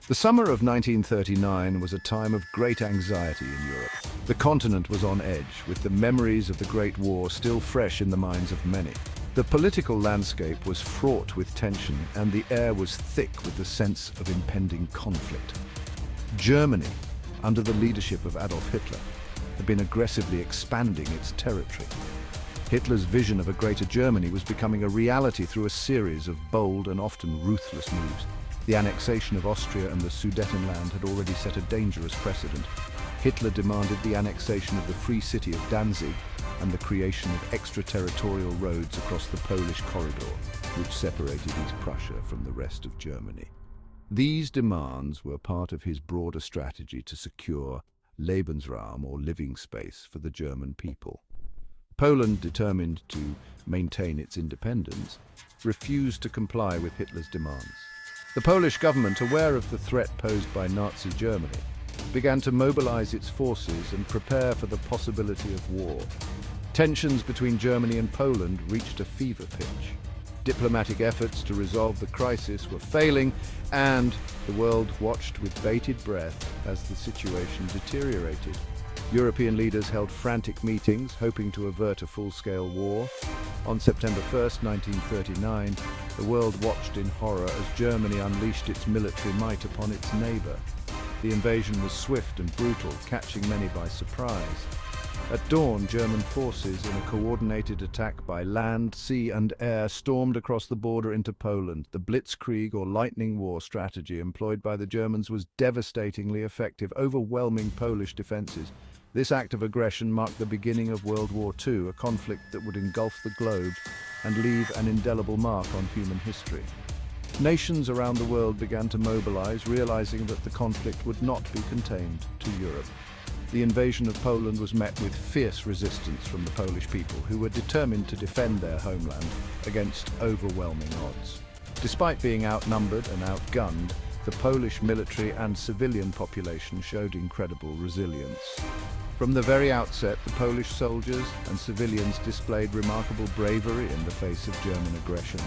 The summer of 1939 was a time of great anxiety in Europe. The continent was on edge, with the memories of the Great War still fresh in the minds of many. The political landscape was fraught with tension, and the air was thick with the sense of impending conflict. Germany, under the leadership of Adolf Hitler, had been aggressively expanding its territory. Hitler's vision of a greater Germany was becoming a reality through a series of bold and often ruthless moves. The annexation of Austria and the Sudetenland had already set a dangerous precedent. Hitler demanded the annexation of the free city of Danzig and the creation of extraterritorial roads across the Polish corridor, which separated East Prussia from the rest of Germany. These demands were part of his broader strategy to secure Lebensraum, or living space, for the German people. Poland, determined to maintain its independence, refused to comply with Hitler's demands. The Polish government, aware of the threat posed by Nazi Germany, began to mobilize its forces and prepare for the possibility of war. Tensions between Germany and Poland reached a fever pitch. Diplomatic efforts to resolve the crisis were failing, and the world watched with bated breath as the situation deteriorated. European leaders held frantic meetings, hoping to avert a full-scale war. On September 1st, 1939, the world watched in horror as Germany unleashed its military might upon its neighbor. The invasion was swift and brutal, catching many by surprise. At dawn, German forces, in a coordinated attack by land, sea and air, stormed across the border into Poland. The blitzkrieg, or lightning war strategy employed by the Germans, was devastatingly effective, overwhelming Polish defenses. This act of aggression marked the beginning of World War II, a conflict that would engulf the globe and leave an indelible mark on human history. Nations around the world began to mobilize, realizing that the conflict would not be contained to Europe. The invasion of Poland was met with fierce resistance from the Polish people, who were determined to defend their homeland against overwhelming odds. Despite being outnumbered and outgunned, the Polish military and civilian population showed incredible resilience. From the very outset, the Polish soldiers and civilians displayed remarkable bravery in the face of German aggression.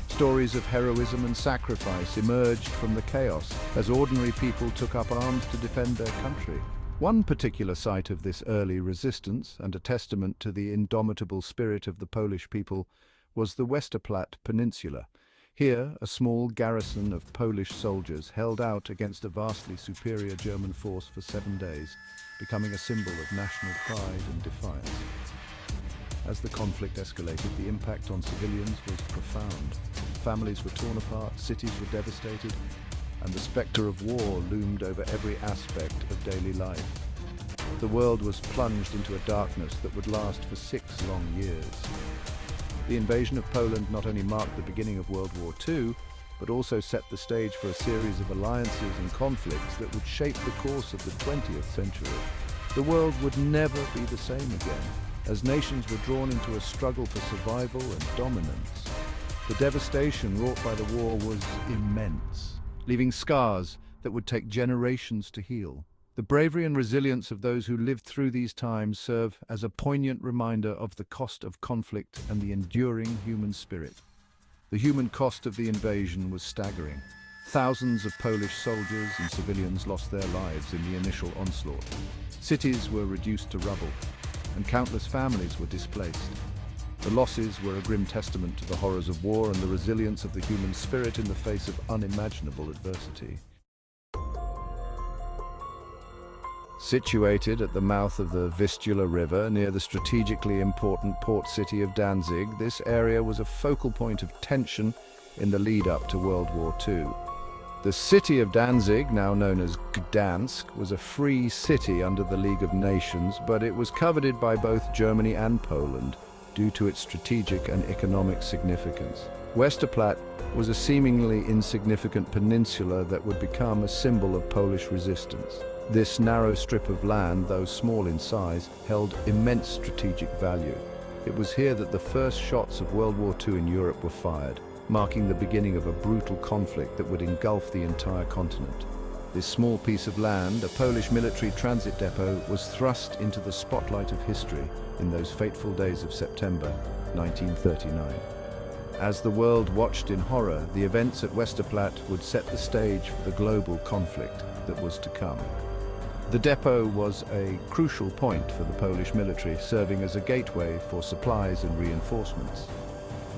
Stories of heroism and sacrifice emerged from the chaos as ordinary people took up arms to defend their country. One particular site of this early resistance, and a testament to the indomitable spirit of the Polish people, was the Westerplatte Peninsula. Here, a small garrison of Polish soldiers held out against a vastly superior German force for 7 days, becoming a symbol of national pride and defiance. As the conflict escalated, the impact on civilians was profound. Families were torn apart, cities were devastated, and the spectre of war loomed over every aspect of daily life. The world was plunged into a darkness that would last for 6 long years. The invasion of Poland not only marked the beginning of World War II, but also set the stage for a series of alliances and conflicts that would shape the course of the 20th century. The world would never be the same again, as nations were drawn into a struggle for survival and dominance. The devastation wrought by the war was immense, leaving scars that would take generations to heal. The bravery and resilience of those who lived through these times serve as a poignant reminder of the cost of conflict and the enduring human spirit. The human cost of the invasion was staggering. Thousands of Polish soldiers and civilians lost their lives in the initial onslaught. Cities were reduced to rubble, and countless families were displaced. The losses were a grim testament to the horrors of war and the resilience of the human spirit in the face of unimaginable adversity. Situated at the mouth of the Vistula River near the strategically important port city of Danzig, this area was a focal point of tension in the lead-up to World War II. The city of Danzig, now known as Gdansk, was a free city under the League of Nations, but it was coveted by both Germany and Poland due to its strategic and economic significance. Westerplatte was a seemingly insignificant peninsula that would become a symbol of Polish resistance. This narrow strip of land, though small in size, held immense strategic value. It was here that the first shots of World War II in Europe were fired, marking the beginning of a brutal conflict that would engulf the entire continent. This small piece of land, a Polish military transit depot, was thrust into the spotlight of history in those fateful days of September 1939. As the world watched in horror, the events at Westerplatte would set the stage for the global conflict that was to come. The depot was a crucial point for the Polish military, serving as a gateway for supplies and reinforcements.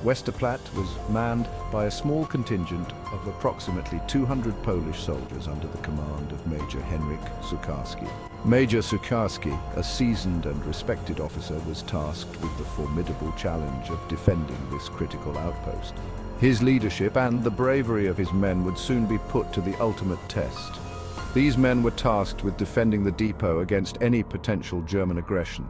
Westerplatte was manned by a small contingent of approximately 200 Polish soldiers under the command of Major Henryk Sukarski. Major Sukarski, a seasoned and respected officer, was tasked with the formidable challenge of defending this critical outpost. His leadership and the bravery of his men would soon be put to the ultimate test. These men were tasked with defending the depot against any potential German aggression.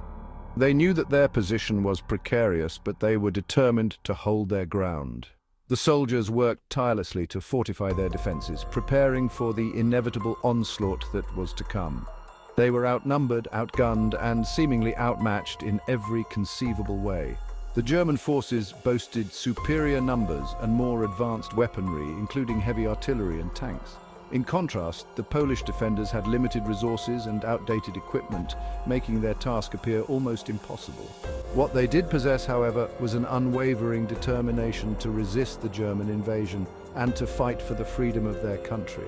They knew that their position was precarious, but they were determined to hold their ground. The soldiers worked tirelessly to fortify their defenses, preparing for the inevitable onslaught that was to come. They were outnumbered, outgunned, and seemingly outmatched in every conceivable way. The German forces boasted superior numbers and more advanced weaponry, including heavy artillery and tanks. In contrast, the Polish defenders had limited resources and outdated equipment, making their task appear almost impossible. What they did possess, however, was an unwavering determination to resist the German invasion and to fight for the freedom of their country.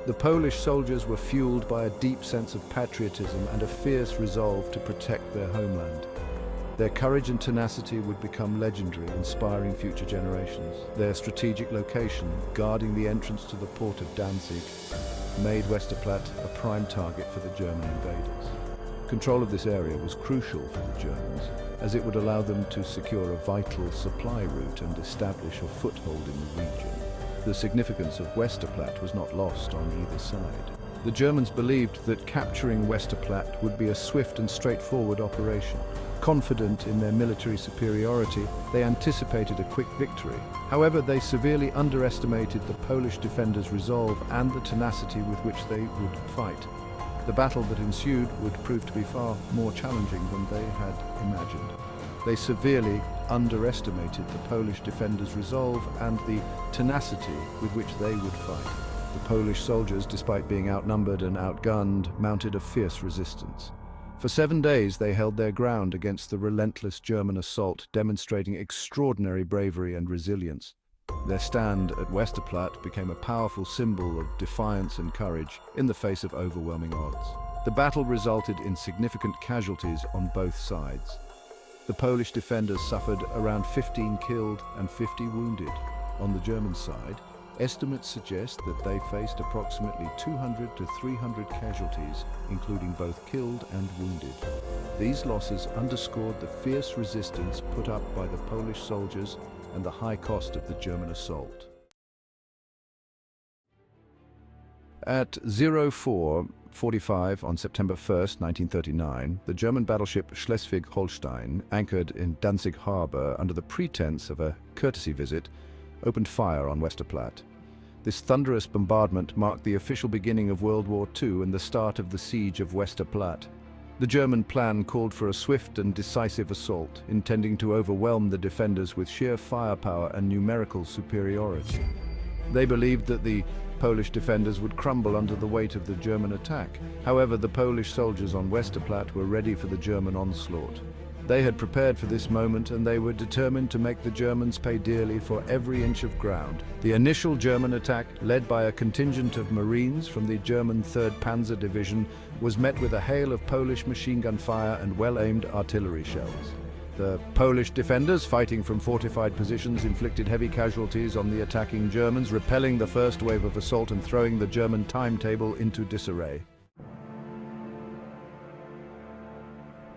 The Polish soldiers were fueled by a deep sense of patriotism and a fierce resolve to protect their homeland. Their courage and tenacity would become legendary, inspiring future generations. Their strategic location, guarding the entrance to the port of Danzig, made Westerplatte a prime target for the German invaders. Control of this area was crucial for the Germans, as it would allow them to secure a vital supply route and establish a foothold in the region. The significance of Westerplatte was not lost on either side. The Germans believed that capturing Westerplatte would be a swift and straightforward operation. Confident in their military superiority, they anticipated a quick victory. However, they severely underestimated the Polish defenders' resolve and the tenacity with which they would fight. The battle that ensued would prove to be far more challenging than they had imagined. They severely underestimated the Polish defenders' resolve and the tenacity with which they would fight. The Polish soldiers, despite being outnumbered and outgunned, mounted a fierce resistance. For 7 days they held their ground against the relentless German assault, demonstrating extraordinary bravery and resilience. Their stand at Westerplatte became a powerful symbol of defiance and courage in the face of overwhelming odds. The battle resulted in significant casualties on both sides. The Polish defenders suffered around 15 killed and 50 wounded. On the German side, estimates suggest that they faced approximately 200 to 300 casualties, including both killed and wounded. These losses underscored the fierce resistance put up by the Polish soldiers and the high cost of the German assault. At 04:45 on September 1st, 1939, the German battleship Schleswig-Holstein, anchored in Danzig harbor under the pretense of a courtesy visit, opened fire on Westerplatte. This thunderous bombardment marked the official beginning of World War II and the start of the siege of Westerplatte. The German plan called for a swift and decisive assault, intending to overwhelm the defenders with sheer firepower and numerical superiority. They believed that the Polish defenders would crumble under the weight of the German attack. However, the Polish soldiers on Westerplatte were ready for the German onslaught. They had prepared for this moment, and they were determined to make the Germans pay dearly for every inch of ground. The initial German attack, led by a contingent of Marines from the German 3rd Panzer Division, was met with a hail of Polish machine gun fire and well-aimed artillery shells. The Polish defenders, fighting from fortified positions, inflicted heavy casualties on the attacking Germans, repelling the first wave of assault and throwing the German timetable into disarray.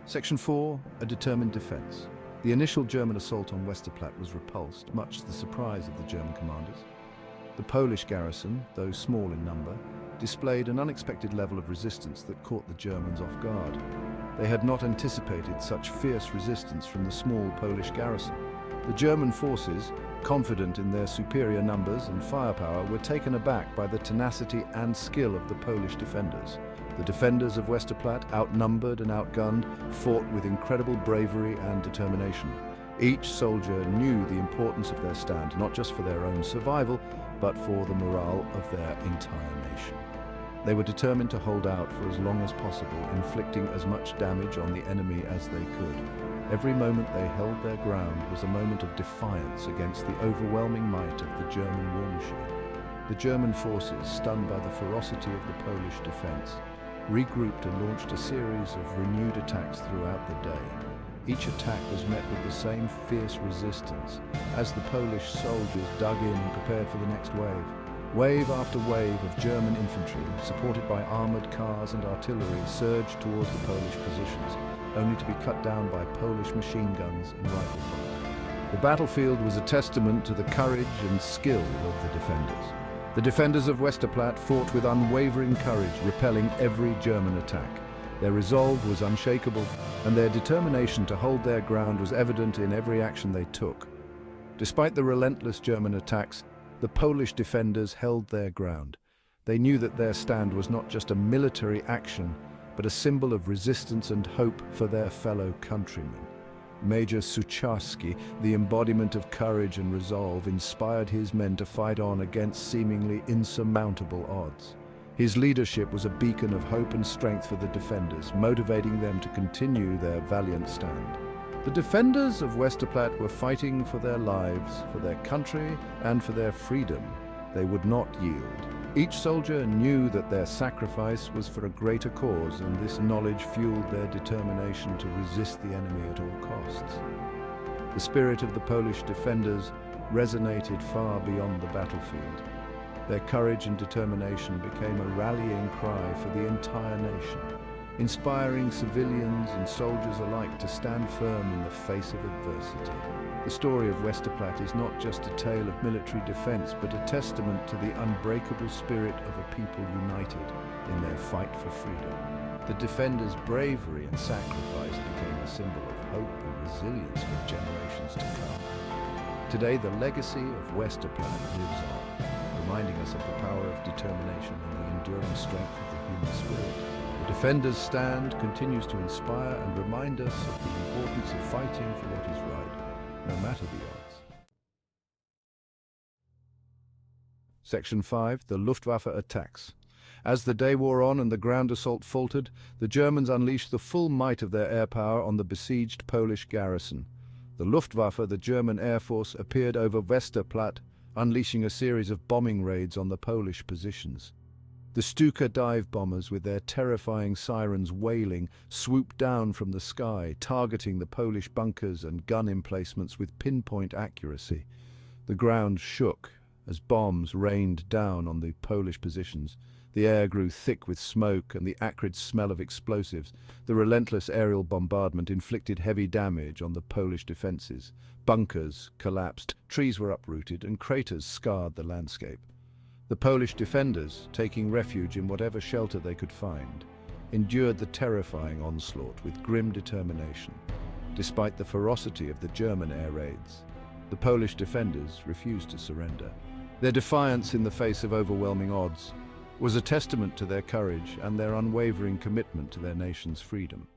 Section 4, a determined defense. The initial German assault on Westerplatte was repulsed, much to the surprise of the German commanders. The Polish garrison, though small in number, displayed an unexpected level of resistance that caught the Germans off guard. They had not anticipated such fierce resistance from the small Polish garrison. The German forces, confident in their superior numbers and firepower, were taken aback by the tenacity and skill of the Polish defenders. The defenders of Westerplatte, outnumbered and outgunned, fought with incredible bravery and determination. Each soldier knew the importance of their stand, not just for their own survival, but for the morale of their entire nation. They were determined to hold out for as long as possible, inflicting as much damage on the enemy as they could. Every moment they held their ground was a moment of defiance against the overwhelming might of the German war machine. The German forces, stunned by the ferocity of the Polish defense, regrouped and launched a series of renewed attacks throughout the day. Each attack was met with the same fierce resistance as the Polish soldiers dug in and prepared for the next wave. Wave after wave of German infantry, supported by armored cars and artillery, surged towards the Polish positions, only to be cut down by Polish machine guns and rifle fire. The battlefield was a testament to the courage and skill of the defenders. The defenders of Westerplatte fought with unwavering courage, repelling every German attack. Their resolve was unshakable, and their determination to hold their ground was evident in every action they took. Despite the relentless German attacks, the Polish defenders held their ground. They knew that their stand was not just a military action, but a symbol of resistance and hope for their fellow countrymen. Major Sucharski, the embodiment of courage and resolve, inspired his men to fight on against seemingly insurmountable odds. His leadership was a beacon of hope and strength for the defenders, motivating them to continue their valiant stand. The defenders of Westerplatte were fighting for their lives, for their country, and for their freedom. They would not yield. Each soldier knew that their sacrifice was for a greater cause, and this knowledge fueled their determination to resist the enemy at all costs. The spirit of the Polish defenders resonated far beyond the battlefield. Their courage and determination became a rallying cry for the entire nation, inspiring civilians and soldiers alike to stand firm in the face of adversity. The story of Westerplatte is not just a tale of military defense, but a testament to the unbreakable spirit of a people united in their fight for freedom. The defenders' bravery and sacrifice became a symbol of hope and resilience for generations to come. Today, the legacy of Westerplatte lives on, reminding us of the power of determination and the enduring strength of the human spirit. The defenders' stand continues to inspire and remind us of the importance of fighting for what is right, no matter the odds. Section 5. The Luftwaffe attacks. As the day wore on and the ground assault faltered, the Germans unleashed the full might of their air power on the besieged Polish garrison. The Luftwaffe, the German Air Force, appeared over Westerplatte, unleashing a series of bombing raids on the Polish positions. The Stuka dive bombers, with their terrifying sirens wailing, swooped down from the sky, targeting the Polish bunkers and gun emplacements with pinpoint accuracy. The ground shook as bombs rained down on the Polish positions. The air grew thick with smoke and the acrid smell of explosives. The relentless aerial bombardment inflicted heavy damage on the Polish defenses. Bunkers collapsed, trees were uprooted, and craters scarred the landscape. The Polish defenders, taking refuge in whatever shelter they could find, endured the terrifying onslaught with grim determination. Despite the ferocity of the German air raids, the Polish defenders refused to surrender. Their defiance in the face of overwhelming odds was a testament to their courage and their unwavering commitment to their nation's freedom.